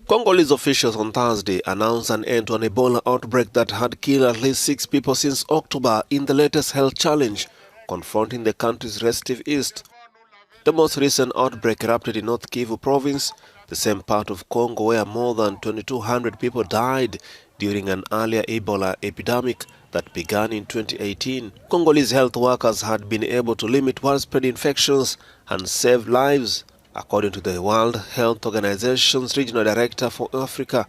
Congolese officials on Thursday announced an end to an Ebola outbreak that had killed at least 6 people since October in the latest health challenge confronting the country's restive east. The most recent outbreak erupted in North Kivu province, the same part of Congo where more than 2,200 people died during an earlier Ebola epidemic that began in 2018. Congolese health workers had been able to limit widespread infections and save lives, according to the World Health Organization's Regional Director for Africa.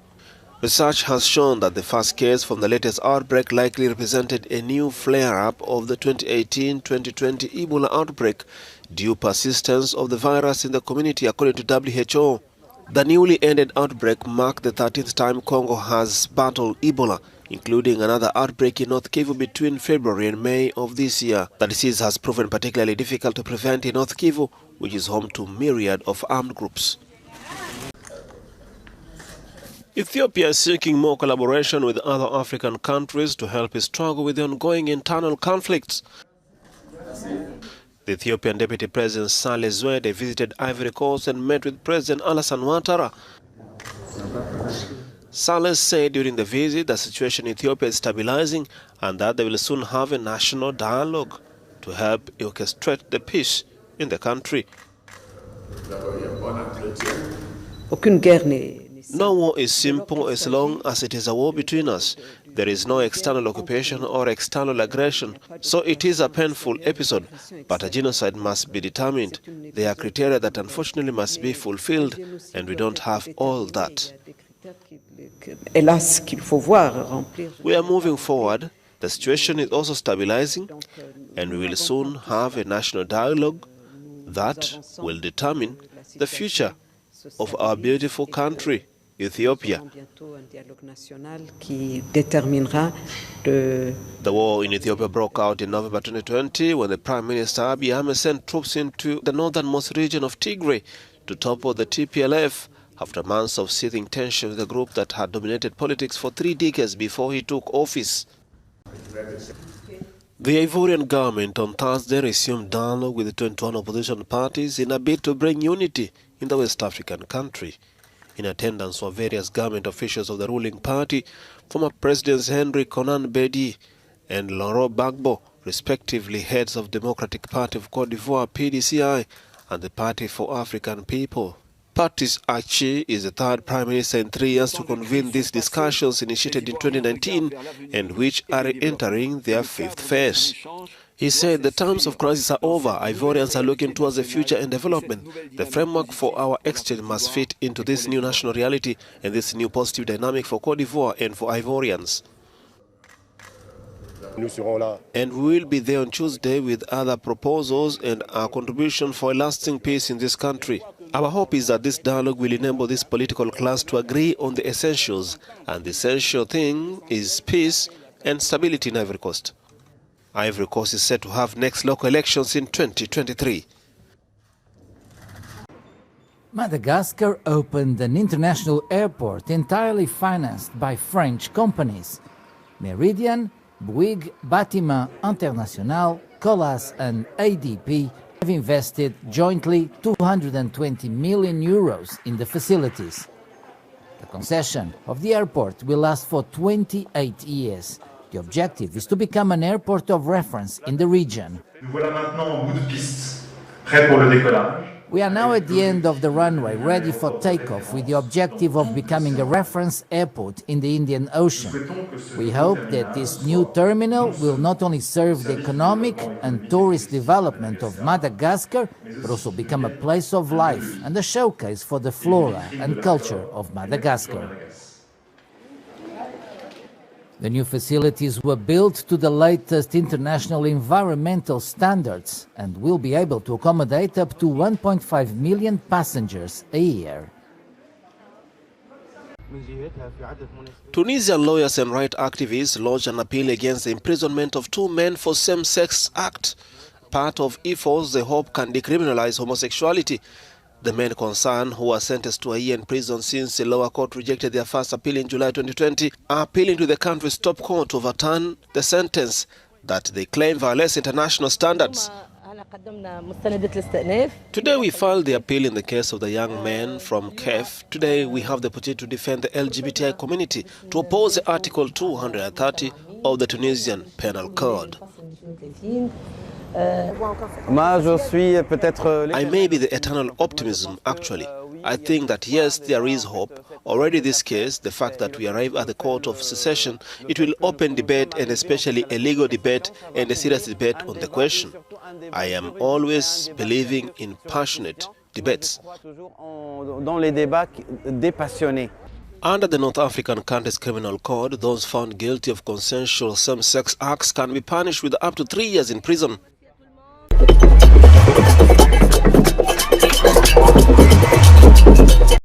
Research has shown that the first case from the latest outbreak likely represented a new flare-up of the 2018-2020 Ebola outbreak due persistence of the virus in the community, according to WHO. The newly ended outbreak marked the 13th time Congo has battled Ebola, including another outbreak in North Kivu between February and May of this year. The disease has proven particularly difficult to prevent in North Kivu, which is home to a myriad of armed groups. Ethiopia is seeking more collaboration with other African countries to help it struggle with the ongoing internal conflicts. The Ethiopian Deputy President Saleh Zewde visited Ivory Coast and met with President Alassane Ouattara. Saleh said during the visit the situation in Ethiopia is stabilizing and that they will soon have a national dialogue to help orchestrate the peace in the country. No war is simple as long as it is a war between us. There is no external occupation or external aggression, so it is a painful episode, but a genocide must be determined. There are criteria that unfortunately must be fulfilled, and we don't have all that. We are moving forward. The situation is also stabilizing, and we will soon have a national dialogue that will determine the future of our beautiful country, Ethiopia. The war in Ethiopia broke out in November 2020 when the Prime Minister Abiy Ahmed sent troops into the northernmost region of Tigray to topple the TPLF after months of seething tension with the group that had dominated politics for 3 decades before he took office. The Ivorian government on Thursday resumed dialogue with the 21 opposition parties in a bid to bring unity in the West African country. In attendance were various government officials of the ruling party, former Presidents Henry Konan Bedi and Laurent Gbagbo, respectively heads of Democratic Party of Cote d'Ivoire (PDCI) and the Party for African People. Patrice Achi is the third Prime Minister in 3 years to convene these discussions initiated in 2019 and which are entering their 5th phase. He said the times of crisis are over. Ivorians are looking towards the future and development. The framework for our exchange must fit into this new national reality and this new positive dynamic for Cote d'Ivoire and for Ivorians. And we will be there on Tuesday with other proposals and our contribution for a lasting peace in this country. Our hope is that this dialogue will enable this political class to agree on the essentials, and the essential thing is peace and stability in Ivory Coast. Ivory Coast is set to have next local elections in 2023. Madagascar opened an international airport entirely financed by French companies. Meridian, Bouygues, Bâtiment International, Colas and ADP have invested jointly 220 million euros in the facilities. The concession of the airport will last for 28 years. The objective is to become an airport of reference in the region. We are now at the end of the runway, ready for takeoff, with the objective of becoming a reference airport in the Indian Ocean. We hope that this new terminal will not only serve the economic and tourist development of Madagascar, but also become a place of life and a showcase for the flora and culture of Madagascar. The new facilities were built to the latest international environmental standards and will be able to accommodate up to 1.5 million passengers a year. Tunisian lawyers and rights activists lodged an appeal against the imprisonment of 2 men for same-sex act, part of efforts they hope can decriminalise homosexuality. The men concerned, who were sentenced to a year in prison since the lower court rejected their first appeal in July 2020, are appealing to the country's top court to overturn the sentence that they claim violates international standards. Today we filed the appeal in the case of the young man from KEF. Today we have the opportunity to defend the LGBTI community to oppose the Article 230 of the Tunisian Penal Code. I may be the eternal optimism, actually. I think that yes, there is hope. Already this case, the fact that we arrive at the court of secession, it will open debate, and especially a legal debate and a serious debate on the question. I am always believing in passionate debates. Under the North African country's criminal code, those found guilty of consensual same-sex acts can be punished with up to 3 years in prison.